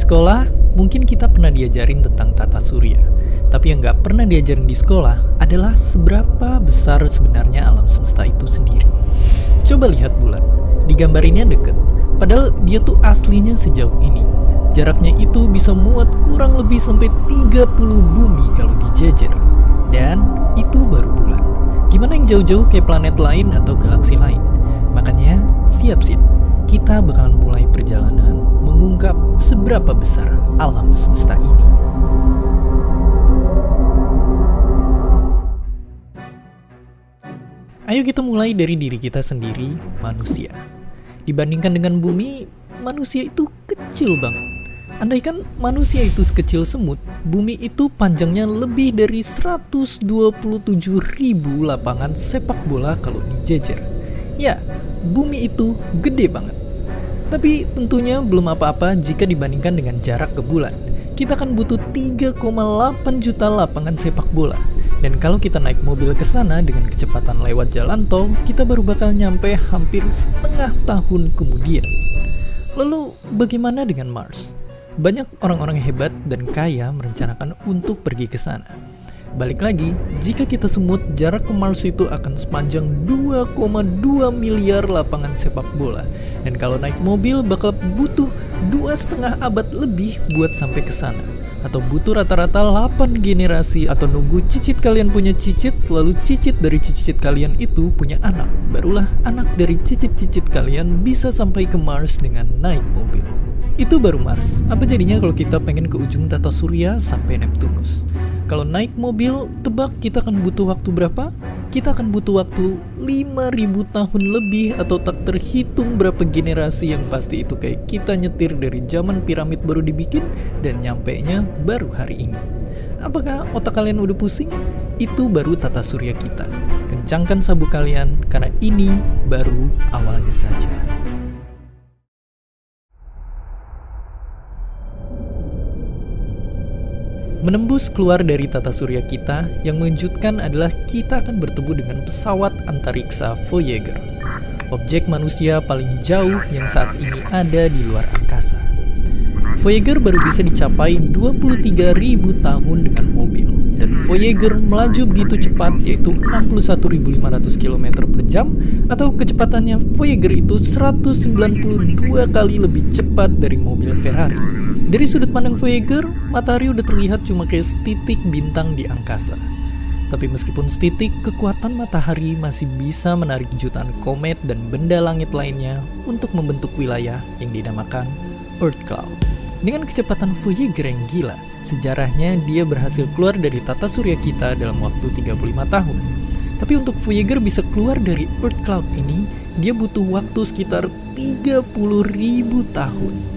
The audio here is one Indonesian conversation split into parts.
sekolah, mungkin kita pernah diajarin tentang tata surya. Tapi yang nggak pernah diajarin di sekolah adalah seberapa besar sebenarnya alam semesta itu sendiri. Coba lihat bulan, digambarinnya deket, padahal dia tuh aslinya sejauh ini. Jaraknya itu bisa muat kurang lebih sampai 30 bumi kalau dijejer. Dan itu baru bulan. Gimana yang jauh-jauh kayak planet lain atau galaksi lain? Makanya siap-siap, kita bakalan mulai perjalanan mengungkap seberapa besar alam semesta ini. Ayo kita mulai dari diri kita sendiri, manusia. Dibandingkan dengan bumi, manusia itu kecil banget. Andaikan manusia itu sekecil semut, bumi itu panjangnya lebih dari 127.000 lapangan sepak bola kalau dijejer. Ya, bumi itu gede banget. Tapi tentunya belum apa-apa jika dibandingkan dengan jarak ke bulan. Kita akan butuh 3,8 juta lapangan sepak bola. Dan kalau kita naik mobil ke sana dengan kecepatan lewat jalan tol, kita baru bakal nyampe hampir setengah tahun kemudian. Lalu bagaimana dengan Mars? Banyak orang-orang hebat dan kaya merencanakan untuk pergi ke sana. Balik lagi, jika kita semut, jarak ke Mars itu akan sepanjang 2,2 miliar lapangan sepak bola. Dan kalau naik mobil bakal butuh 2,5 abad lebih buat sampai ke sana. Atau butuh rata-rata 8 generasi, atau nunggu cicit kalian punya cicit, lalu cicit dari cicit kalian itu punya anak. Barulah anak dari cicit-cicit kalian bisa sampai ke Mars dengan naik mobil. Itu baru Mars. Apa jadinya kalau kita pengen ke ujung tata surya sampai Neptunus? Kalau naik mobil, tebak kita akan butuh waktu berapa? Kita akan butuh waktu 5.000 tahun lebih, atau tak terhitung berapa generasi yang pasti itu kayak kita nyetir dari zaman piramid baru dibikin dan nyampenya baru hari ini. Apakah otak kalian udah pusing? Itu baru tata surya kita. Kencangkan sabuk kalian karena ini baru awalnya saja. Menembus keluar dari tata surya kita, yang mengejutkan adalah kita akan bertemu dengan pesawat antariksa Voyager, objek manusia paling jauh yang saat ini ada di luar angkasa. Voyager baru bisa dicapai 23.000 tahun dengan mobil, dan Voyager melaju begitu cepat, yaitu 61.500 km per jam, atau kecepatannya Voyager itu 192 kali lebih cepat dari mobil Ferrari. Dari sudut pandang Voyager, matahari udah terlihat cuma kayak setitik bintang di angkasa. Tapi meskipun setitik, kekuatan matahari masih bisa menarik jutaan komet dan benda langit lainnya untuk membentuk wilayah yang dinamakan Earth Cloud. Dengan kecepatan Voyager yang gila, sejarahnya dia berhasil keluar dari tata surya kita dalam waktu 35 tahun. Tapi untuk Voyager bisa keluar dari Earth Cloud ini, dia butuh waktu sekitar 30.000 tahun.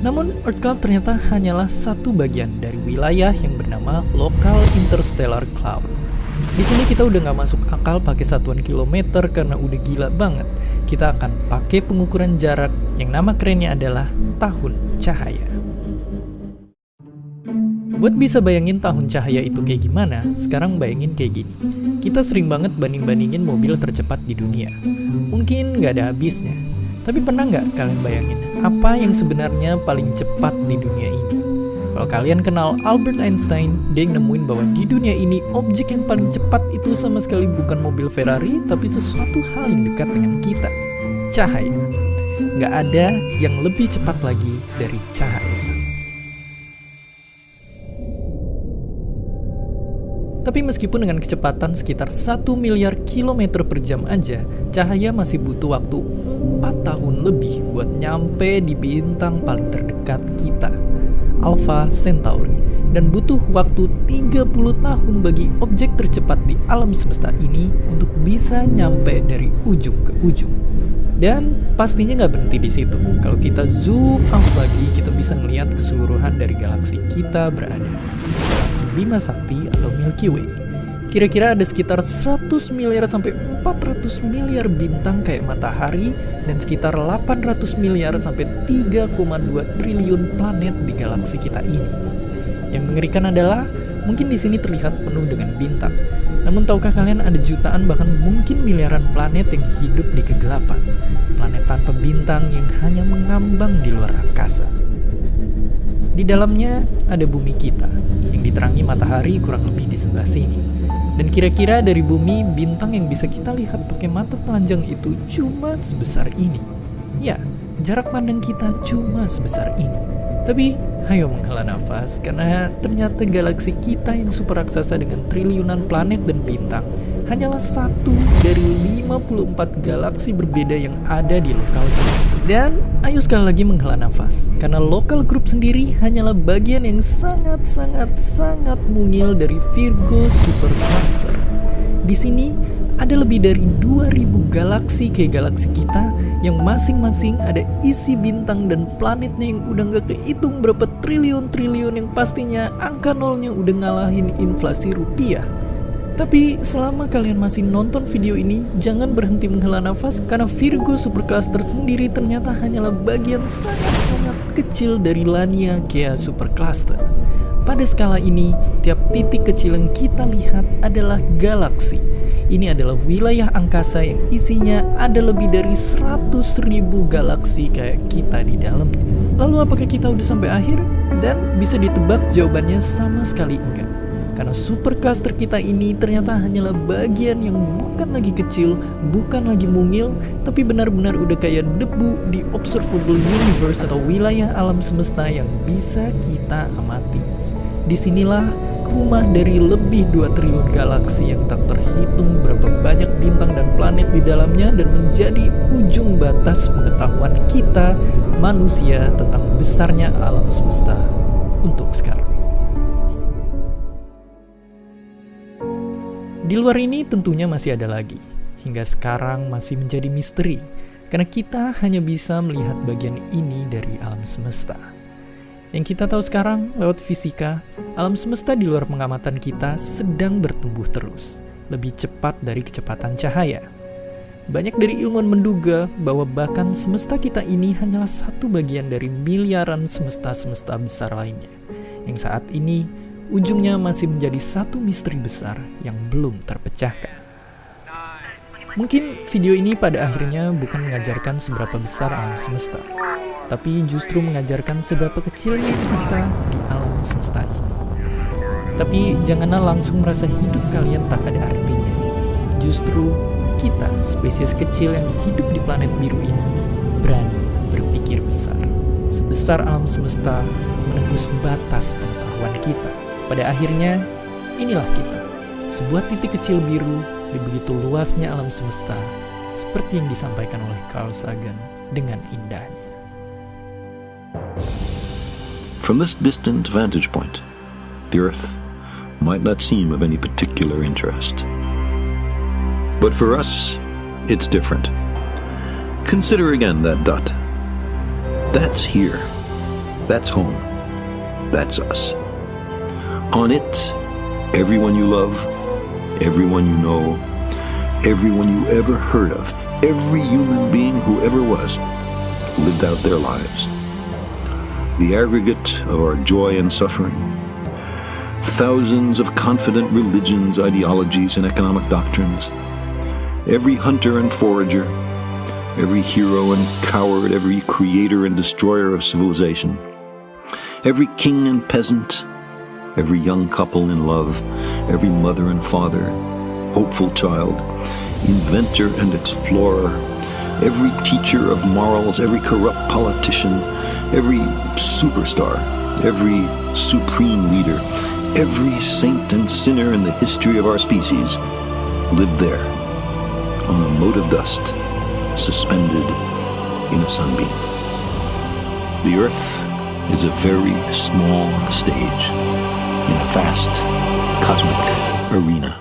Namun, Earth Cloud ternyata hanyalah satu bagian dari wilayah yang bernama Local Interstellar Cloud. Di sini kita udah nggak masuk akal pakai satuan kilometer karena udah gila banget. Kita akan pakai pengukuran jarak yang nama kerennya adalah tahun cahaya. Buat bisa bayangin tahun cahaya itu kayak gimana, sekarang bayangin kayak gini. Kita sering banget banding-bandingin mobil tercepat di dunia. Mungkin nggak ada habisnya. Tapi pernah nggak kalian bayangin apa yang sebenarnya paling cepat di dunia ini? Kalau kalian kenal Albert Einstein, dia yang nemuin bahwa di dunia ini objek yang paling cepat itu sama sekali bukan mobil Ferrari, tapi sesuatu hal yang dekat dengan kita, cahaya. Nggak ada yang lebih cepat lagi dari cahaya. Tapi meskipun dengan kecepatan sekitar 1 miliar kilometer per jam aja, cahaya masih butuh waktu 4 tahun lebih buat nyampe di bintang paling terdekat kita, Alpha Centauri. Dan butuh waktu 30 tahun bagi objek tercepat di alam semesta ini untuk bisa nyampe dari ujung ke ujung. Dan pastinya nggak berhenti di situ. Kalau kita zoom out lagi, kita bisa ngelihat keseluruhan dari galaksi kita berada. Galaksi Bima Sakti atau Milky Way. Kira-kira ada sekitar 100 miliar sampai 400 miliar bintang kayak matahari, dan sekitar 800 miliar sampai 3,2 triliun planet di galaksi kita ini. Yang mengerikan adalah mungkin di sini terlihat penuh dengan bintang. Namun tahukah kalian ada jutaan bahkan mungkin miliaran planet yang hidup di kegelapan. Planet tanpa bintang yang hanya mengambang di luar angkasa. Di dalamnya ada bumi kita, yang diterangi matahari kurang lebih di sebelah sini. Dan kira-kira dari bumi, bintang yang bisa kita lihat pakai mata telanjang itu cuma sebesar ini. Ya, jarak pandang kita cuma sebesar ini. Tapi, ayo menghela nafas, karena ternyata galaksi kita yang super raksasa dengan triliunan planet dan bintang hanyalah satu dari 54 galaksi berbeda yang ada di lokal group. Dan ayo sekali lagi menghela nafas, karena lokal group sendiri hanyalah bagian yang sangat mungil dari Virgo Supercluster. Di sini ada lebih dari 2000 galaksi kayak galaksi kita yang masing-masing ada isi bintang dan planetnya yang udah gak kehitung berapa triliun-triliun, yang pastinya angka nolnya udah ngalahin inflasi rupiah. Tapi selama kalian masih nonton video ini, jangan berhenti menghela nafas, karena Virgo Supercluster sendiri ternyata hanyalah bagian sangat kecil dari Laniakea Supercluster. Pada skala ini, tiap titik kecil yang kita lihat adalah galaksi. Ini adalah wilayah angkasa yang isinya ada lebih dari 100.000 galaksi kayak kita di dalamnya. Lalu apakah kita udah sampai akhir? Dan bisa ditebak jawabannya sama sekali enggak. Karena supercluster kita ini ternyata hanyalah bagian yang bukan lagi kecil, bukan lagi mungil, tapi benar-benar udah kayak debu di observable universe atau wilayah alam semesta yang bisa kita amati. Disinilah rumah dari lebih 2 triliun galaksi yang tak terhitung berapa banyak bintang dan planet di dalamnya, dan menjadi ujung batas pengetahuan kita manusia tentang besarnya alam semesta untuk sekarang. Di luar ini tentunya masih ada lagi, hingga sekarang masih menjadi misteri, karena kita hanya bisa melihat bagian ini dari alam semesta. Yang kita tahu sekarang lewat fisika, alam semesta di luar pengamatan kita sedang bertumbuh terus, lebih cepat dari kecepatan cahaya. Banyak dari ilmuwan menduga bahwa bahkan semesta kita ini hanyalah satu bagian dari miliaran semesta-semesta besar lainnya, yang saat ini ujungnya masih menjadi satu misteri besar yang belum terpecahkan. Mungkin video ini pada akhirnya bukan mengajarkan seberapa besar alam semesta, tapi justru mengajarkan seberapa kecilnya kita di alam semesta ini. Tapi janganlah langsung merasa hidup kalian tak ada artinya. Justru kita, spesies kecil yang hidup di planet biru ini, berani berpikir besar. Sebesar alam semesta menembus batas pengetahuan kita. Pada akhirnya, inilah kita, sebuah titik kecil biru di begitu luasnya alam semesta, seperti yang disampaikan oleh Carl Sagan dengan indahnya. From this distant vantage point, the Earth might not seem of any particular interest. But for us, it's different. Consider again that dot. That's here. That's home. That's us. On it, everyone you love, everyone you know, everyone you ever heard of, every human being who ever was, lived out their lives. The aggregate of our joy and suffering, thousands of confident religions, ideologies, and economic doctrines, every hunter and forager, every hero and coward, every creator and destroyer of civilization, every king and peasant, every young couple in love, every mother and father, hopeful child, inventor and explorer, every teacher of morals, every corrupt politician, every superstar, every supreme leader, every saint and sinner in the history of our species lived there, on a mote of dust, suspended in a sunbeam. The Earth is a very small stage in a vast cosmic arena.